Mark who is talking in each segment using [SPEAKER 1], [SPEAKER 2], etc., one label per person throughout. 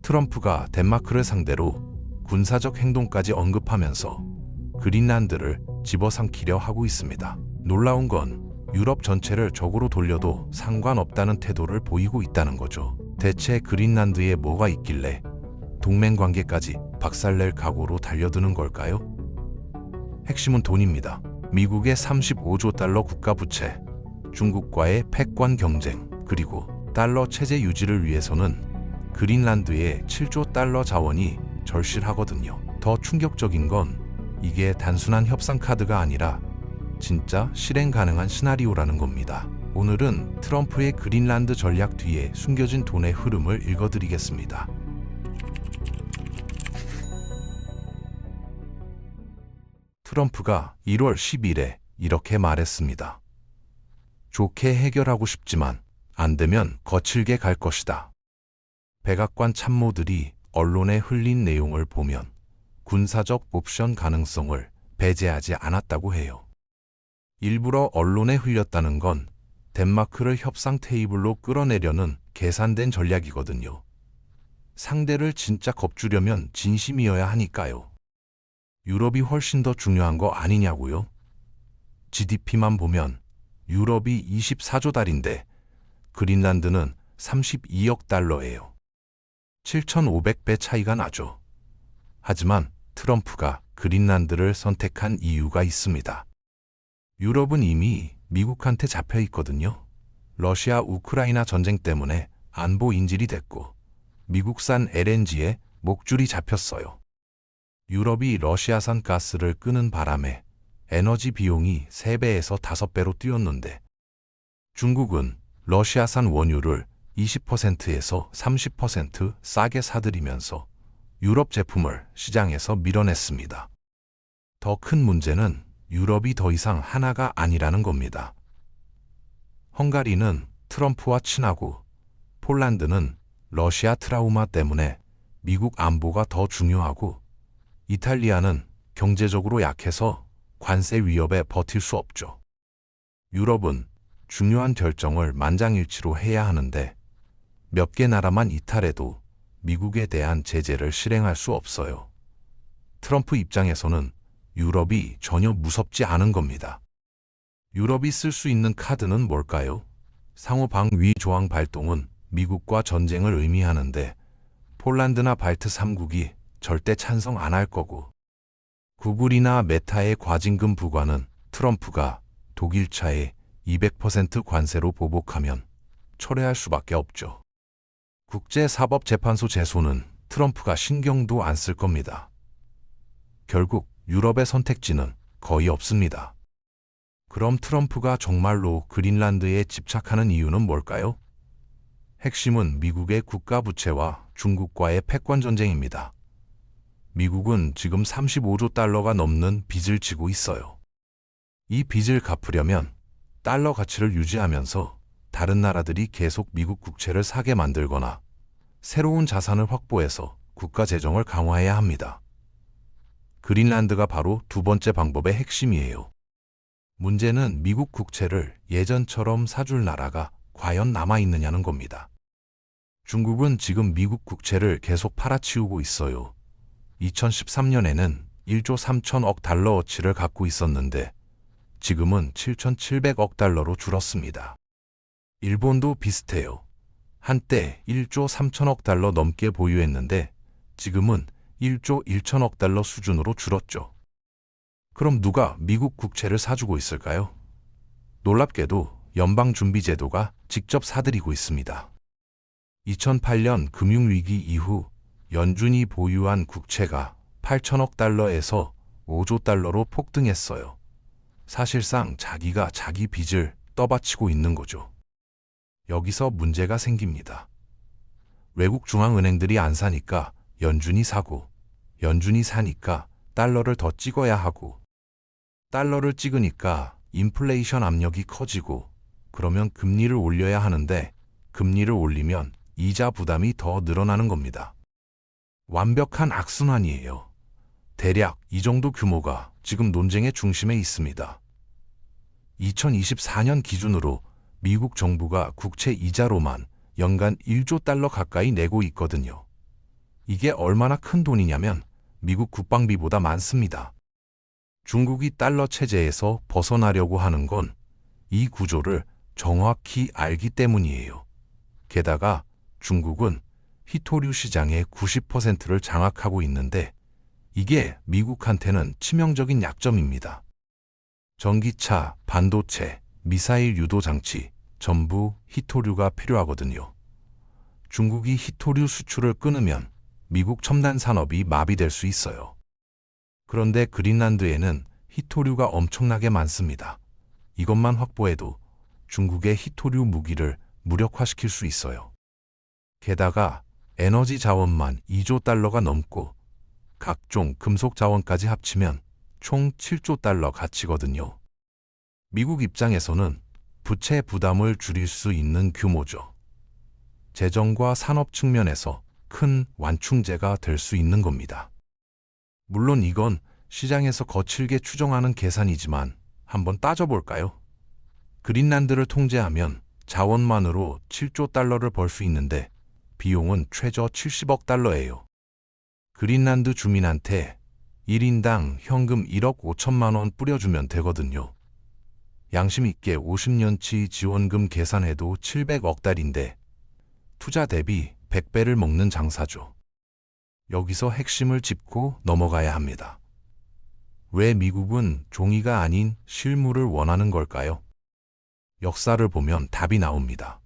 [SPEAKER 1] 트럼프가 덴마크를 상대로 군사적 행동까지 언급하면서 그린란드를 집어삼키려 하고 있습니다. 놀라운 건 유럽 전체를 적으로 돌려도 상관없다는 태도를 보이고 있다는 거죠. 대체 그린란드에 뭐가 있길래 동맹 관계까지 박살낼 각오로 달려드는 걸까요? 핵심은 돈입니다. 미국의 35조 달러 국가 부채, 중국과의 패권 경쟁, 그리고 달러 체제 유지를 위해서는 그린란드의 7조 달러 자원이 절실하거든요. 더 충격적인 건 이게 단순한 협상 카드가 아니라 진짜 실행 가능한 시나리오라는 겁니다. 오늘은 트럼프의 그린란드 전략 뒤에 숨겨진 돈의 흐름을 읽어드리겠습니다. 트럼프가 1월 10일에 이렇게 말했습니다. 좋게 해결하고 싶지만 안 되면 거칠게 갈 것이다. 백악관 참모들이 언론에 흘린 내용을 보면 군사적 옵션 가능성을 배제하지 않았다고 해요. 일부러 언론에 흘렸다는 건 덴마크를 협상 테이블로 끌어내려는 계산된 전략이거든요. 상대를 진짜 겁주려면 진심이어야 하니까요. 유럽이 훨씬 더 중요한 거 아니냐고요? GDP만 보면 유럽이 24조 달인데 그린란드는 32억 달러예요. 7,500배 차이가 나죠. 하지만 트럼프가 그린란드를 선택한 이유가 있습니다. 유럽은 이미 미국한테 잡혀 있거든요. 러시아 우크라이나 전쟁 때문에 안보 인질이 됐고 미국산 LNG에 목줄이 잡혔어요. 유럽이 러시아산 가스를 끄는 바람에 에너지 비용이 3배에서 5배로 뛰었는데 중국은 러시아산 원유를 20%에서 30% 싸게 사들이면서 유럽 제품을 시장에서 밀어냈습니다. 더 큰 문제는 유럽이 더 이상 하나가 아니라는 겁니다. 헝가리는 트럼프와 친하고 폴란드는 러시아 트라우마 때문에 미국 안보가 더 중요하고 이탈리아는 경제적으로 약해서 관세 위협에 버틸 수 없죠. 유럽은 중요한 결정을 만장일치로 해야 하는데 몇 개 나라만 이탈해도 미국에 대한 제재를 실행할 수 없어요. 트럼프 입장에서는 유럽이 전혀 무섭지 않은 겁니다. 유럽이 쓸 수 있는 카드는 뭘까요? 상호 방위 조항 발동은 미국과 전쟁을 의미하는데 폴란드나 발트 3국이 절대 찬성 안 할 거고 구글이나 메타의 과징금 부과는 트럼프가 독일차에 200% 관세로 보복하면 철회할 수밖에 없죠. 국제사법재판소 제소는 트럼프가 신경도 안 쓸 겁니다. 결국 유럽의 선택지는 거의 없습니다. 그럼 트럼프가 정말로 그린란드에 집착하는 이유는 뭘까요? 핵심은 미국의 국가 부채와 중국과의 패권 전쟁입니다. 미국은 지금 35조 달러가 넘는 빚을 지고 있어요. 이 빚을 갚으려면 달러 가치를 유지하면서 다른 나라들이 계속 미국 국채를 사게 만들거나 새로운 자산을 확보해서 국가 재정을 강화해야 합니다. 그린란드가 바로 두 번째 방법의 핵심이에요. 문제는 미국 국채를 예전처럼 사줄 나라가 과연 남아있느냐는 겁니다. 중국은 지금 미국 국채를 계속 팔아치우고 있어요. 2013년에는 1조 3천억 달러어치를 갖고 있었는데 지금은 7,700억 달러로 줄었습니다. 일본도 비슷해요. 한때 1조 3천억 달러 넘게 보유했는데 지금은 1조 1천억 달러 수준으로 줄었죠. 그럼 누가 미국 국채를 사주고 있을까요? 놀랍게도 연방준비제도가 직접 사들이고 있습니다. 2008년 금융위기 이후 연준이 보유한 국채가 8천억 달러에서 5조 달러로 폭등했어요. 사실상 자기가 자기 빚을 떠받치고 있는 거죠. 여기서 문제가 생깁니다. 외국 중앙은행들이 안 사니까 연준이 사고, 연준이 사니까 달러를 더 찍어야 하고, 달러를 찍으니까 인플레이션 압력이 커지고, 그러면 금리를 올려야 하는데 금리를 올리면 이자 부담이 더 늘어나는 겁니다. 완벽한 악순환이에요. 대략 이 정도 규모가 지금 논쟁의 중심에 있습니다. 2024년 기준으로 미국 정부가 국채 이자로만 연간 1조 달러 가까이 내고 있거든요. 이게 얼마나 큰 돈이냐면 미국 국방비보다 많습니다. 중국이 달러 체제에서 벗어나려고 하는 건 이 구조를 정확히 알기 때문이에요. 게다가 중국은 히토류 시장의 90%를 장악하고 있는데 이게 미국한테는 치명적인 약점입니다. 전기차, 반도체, 미사일 유도 장치, 전부 히토류가 필요하거든요. 중국이 히토류 수출을 끊으면 미국 첨단 산업이 마비될 수 있어요. 그런데 그린란드에는 히토류가 엄청나게 많습니다. 이것만 확보해도 중국의 히토류 무기를 무력화시킬 수 있어요. 게다가 에너지 자원만 2조 달러가 넘고 각종 금속 자원까지 합치면 총 7조 달러 가치거든요. 미국 입장에서는 부채 부담을 줄일 수 있는 규모죠. 재정과 산업 측면에서 큰 완충제가 될 수 있는 겁니다. 물론 이건 시장에서 거칠게 추정하는 계산이지만 한번 따져볼까요? 그린란드를 통제하면 자원만으로 7조 달러를 벌 수 있는데 비용은 최저 70억 달러예요. 그린란드 주민한테 1인당 현금 1억 5천만 원 뿌려주면 되거든요. 양심 있게 50년치 지원금 계산해도 700억 달인데 투자 대비 100배를 먹는 장사죠. 여기서 핵심을 짚고 넘어가야 합니다. 왜 미국은 종이가 아닌 실물을 원하는 걸까요? 역사를 보면 답이 나옵니다.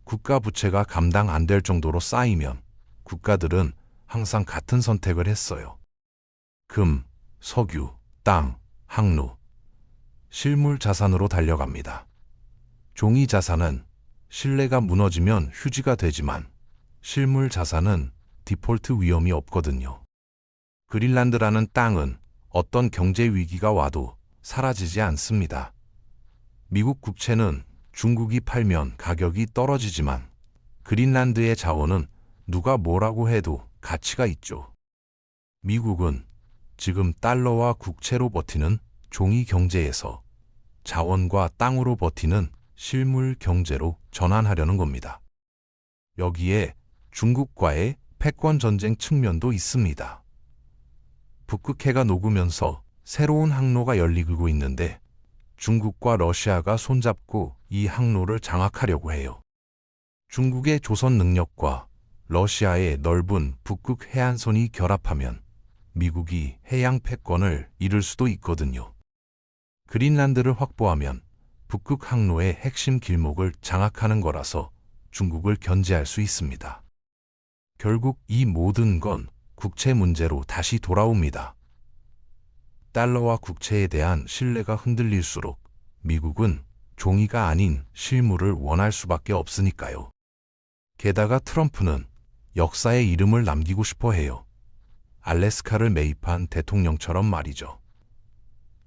[SPEAKER 1] 국가 부채가 감당 안 될 정도로 쌓이면 국가들은 항상 같은 선택을 했어요. 금, 석유, 땅, 항로, 실물 자산으로 달려갑니다. 종이 자산은 신뢰가 무너지면 휴지가 되지만 실물 자산은 디폴트 위험이 없거든요. 그린란드라는 땅은 어떤 경제 위기가 와도 사라지지 않습니다. 미국 국채는 중국이 팔면 가격이 떨어지지만 그린란드의 자원은 누가 뭐라고 해도 가치가 있죠. 미국은 지금 달러와 국채로 버티는 종이 경제에서 자원과 땅으로 버티는 실물 경제로 전환하려는 겁니다. 여기에 중국과의 패권 전쟁 측면도 있습니다. 북극해가 녹으면서 새로운 항로가 열리고 있는데 중국과 러시아가 손잡고 이 항로를 장악하려고 해요. 중국의 조선 능력과 러시아의 넓은 북극 해안선이 결합하면 미국이 해양 패권을 잃을 수도 있거든요. 그린란드를 확보하면 북극 항로의 핵심 길목을 장악하는 거라서 중국을 견제할 수 있습니다. 결국 이 모든 건 국채 문제로 다시 돌아옵니다. 달러와 국채에 대한 신뢰가 흔들릴수록 미국은 종이가 아닌 실물을 원할 수밖에 없으니까요. 게다가 트럼프는 역사의 이름을 남기고 싶어 해요. 알래스카를 매입한 대통령처럼 말이죠.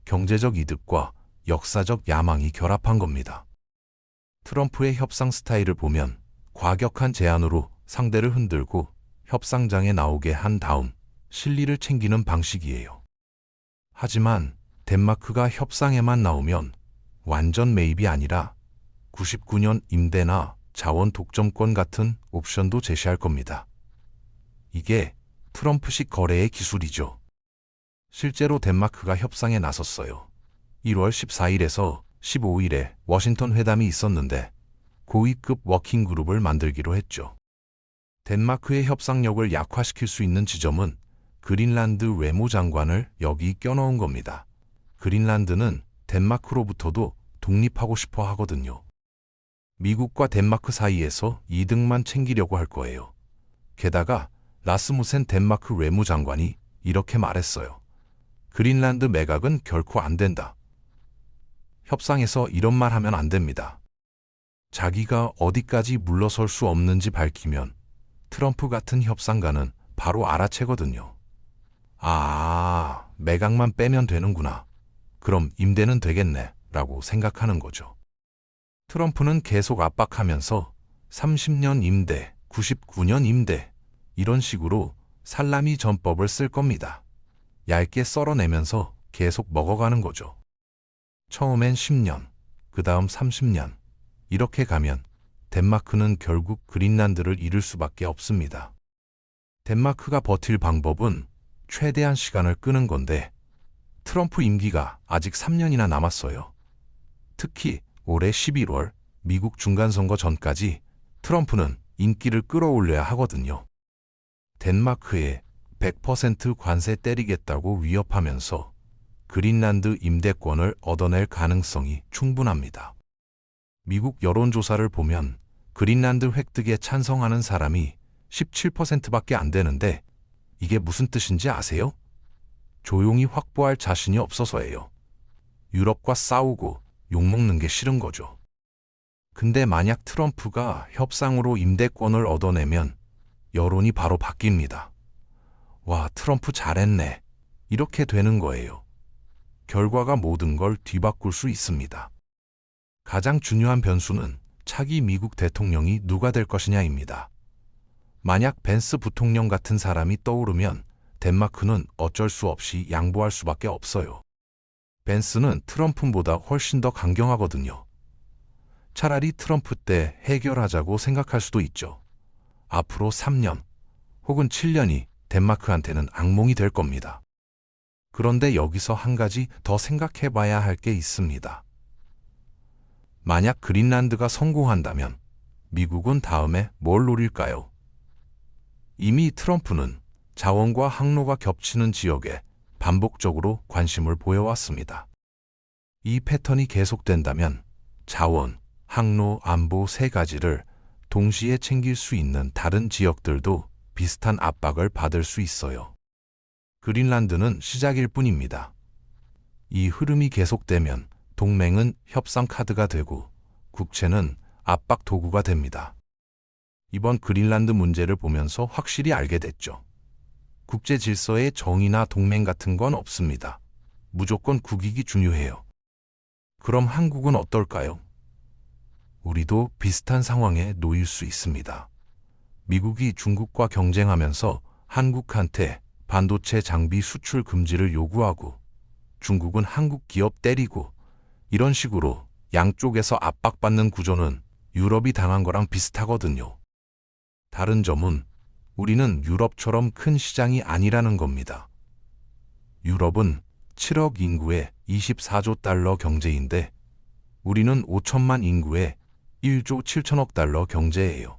[SPEAKER 1] 경제적 이득과 역사적 야망이 결합한 겁니다. 트럼프의 협상 스타일을 보면 과격한 제안으로 상대를 흔들고 협상장에 나오게 한 다음 실리를 챙기는 방식이에요. 하지만 덴마크가 협상에만 나오면 완전 매입이 아니라 99년 임대나 자원 독점권 같은 옵션도 제시할 겁니다. 이게 트럼프식 거래의 기술이죠. 실제로 덴마크가 협상에 나섰어요. 1월 14일에서 15일에 워싱턴 회담이 있었는데 고위급 워킹그룹을 만들기로 했죠. 덴마크의 협상력을 약화시킬 수 있는 지점은 그린란드 외무장관을 여기 껴넣은 겁니다. 그린란드는 덴마크로부터도 독립하고 싶어 하거든요. 미국과 덴마크 사이에서 이득만 챙기려고 할 거예요. 게다가 라스무센 덴마크 외무장관이 이렇게 말했어요. 그린란드 매각은 결코 안 된다. 협상에서 이런 말 하면 안 됩니다. 자기가 어디까지 물러설 수 없는지 밝히면 트럼프 같은 협상가는 바로 알아채거든요. 매각만 빼면 되는구나. 그럼 임대는 되겠네. 라고 생각하는 거죠. 트럼프는 계속 압박하면서 30년 임대, 99년 임대 이런 식으로 살라미 전법을 쓸 겁니다. 얇게 썰어내면서 계속 먹어가는 거죠. 처음엔 10년, 그 다음 30년 이렇게 가면 덴마크는 결국 그린란드를 잃을 수밖에 없습니다. 덴마크가 버틸 방법은 최대한 시간을 끄는 건데 트럼프 임기가 아직 3년이나 남았어요. 특히 올해 11월 미국 중간선거 전까지 트럼프는 인기를 끌어올려야 하거든요. 덴마크에 100% 관세 때리겠다고 위협하면서 그린란드 임대권을 얻어낼 가능성이 충분합니다. 미국 여론조사를 보면 그린란드 획득에 찬성하는 사람이 17%밖에 안 되는데 이게 무슨 뜻인지 아세요? 조용히 확보할 자신이 없어서예요. 유럽과 싸우고 욕먹는 게 싫은 거죠. 근데 만약 트럼프가 협상으로 임대권을 얻어내면 여론이 바로 바뀝니다. 와, 트럼프 잘했네. 이렇게 되는 거예요. 결과가 모든 걸 뒤바꿀 수 있습니다. 가장 중요한 변수는 차기 미국 대통령이 누가 될 것이냐입니다. 만약 벤스 부통령 같은 사람이 떠오르면 덴마크는 어쩔 수 없이 양보할 수밖에 없어요. 벤스는 트럼프보다 훨씬 더 강경하거든요. 차라리 트럼프 때 해결하자고 생각할 수도 있죠. 앞으로 3년 혹은 7년이 덴마크한테는 악몽이 될 겁니다. 그런데 여기서 한 가지 더 생각해 봐야 할 게 있습니다. 만약 그린란드가 성공한다면 미국은 다음에 뭘 노릴까요? 이미 트럼프는 자원과 항로가 겹치는 지역에 반복적으로 관심을 보여왔습니다. 이 패턴이 계속된다면 자원, 항로, 안보 세 가지를 동시에 챙길 수 있는 다른 지역들도 비슷한 압박을 받을 수 있어요. 그린란드는 시작일 뿐입니다. 이 흐름이 계속되면 동맹은 협상 카드가 되고 국채는 압박 도구가 됩니다. 이번 그린란드 문제를 보면서 확실히 알게 됐죠. 국제 질서에 정의나 동맹 같은 건 없습니다. 무조건 국익이 중요해요. 그럼 한국은 어떨까요? 우리도 비슷한 상황에 놓일 수 있습니다. 미국이 중국과 경쟁하면서 한국한테 반도체 장비 수출 금지를 요구하고 중국은 한국 기업 때리고 이런 식으로 양쪽에서 압박받는 구조는 유럽이 당한 거랑 비슷하거든요. 다른 점은 우리는 유럽처럼 큰 시장이 아니라는 겁니다. 유럽은 7억 인구의 24조 달러 경제인데 우리는 5천만 인구의 1조 7천억 달러 경제예요.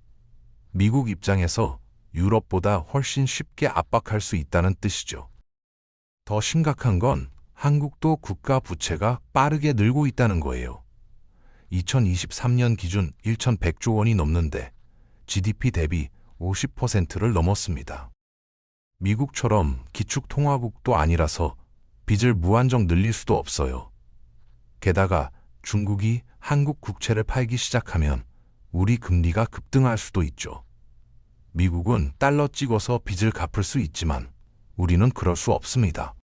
[SPEAKER 1] 미국 입장에서 유럽보다 훨씬 쉽게 압박할 수 있다는 뜻이죠. 더 심각한 건 한국도 국가 부채가 빠르게 늘고 있다는 거예요. 2023년 기준 1,100조 원이 넘는데 GDP 대비 50%를 넘었습니다. 미국처럼 기축통화국도 아니라서 빚을 무한정 늘릴 수도 없어요. 게다가 중국이 한국 국채를 팔기 시작하면 우리 금리가 급등할 수도 있죠. 미국은 달러 찍어서 빚을 갚을 수 있지만 우리는 그럴 수 없습니다.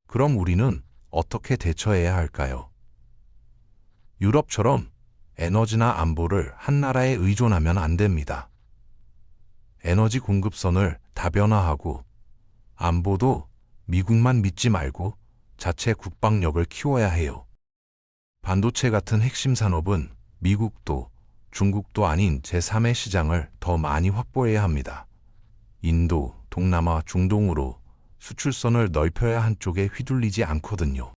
[SPEAKER 1] 그럼 우리는 어떻게 대처해야 할까요? 유럽처럼 에너지나 안보를 한 나라에 의존하면 안 됩니다. 에너지 공급선을 다변화하고 안보도 미국만 믿지 말고 자체 국방력을 키워야 해요. 반도체 같은 핵심 산업은 미국도 중국도 아닌 제3의 시장을 더 많이 확보해야 합니다. 인도, 동남아, 중동으로 수출선을 넓혀야 한쪽에 휘둘리지 않거든요.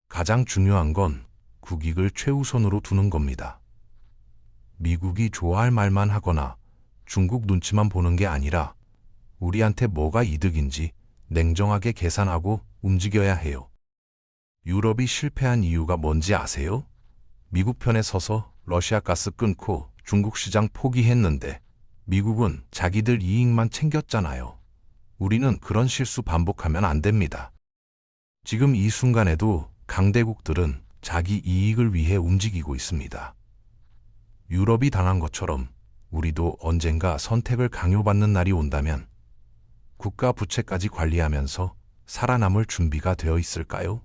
[SPEAKER 1] 가장 중요한 건 국익을 최우선으로 두는 겁니다. 미국이 좋아할 말만 하거나 중국 눈치만 보는 게 아니라 우리한테 뭐가 이득인지 냉정하게 계산하고 움직여야 해요. 유럽이 실패한 이유가 뭔지 아세요? 미국 편에 서서 러시아 가스 끊고 중국 시장 포기했는데 미국은 자기들 이익만 챙겼잖아요. 우리는 그런 실수 반복하면 안 됩니다. 지금 이 순간에도 강대국들은 자기 이익을 위해 움직이고 있습니다. 유럽이 당한 것처럼 우리도 언젠가 선택을 강요받는 날이 온다면 국가 부채까지 관리하면서 살아남을 준비가 되어 있을까요?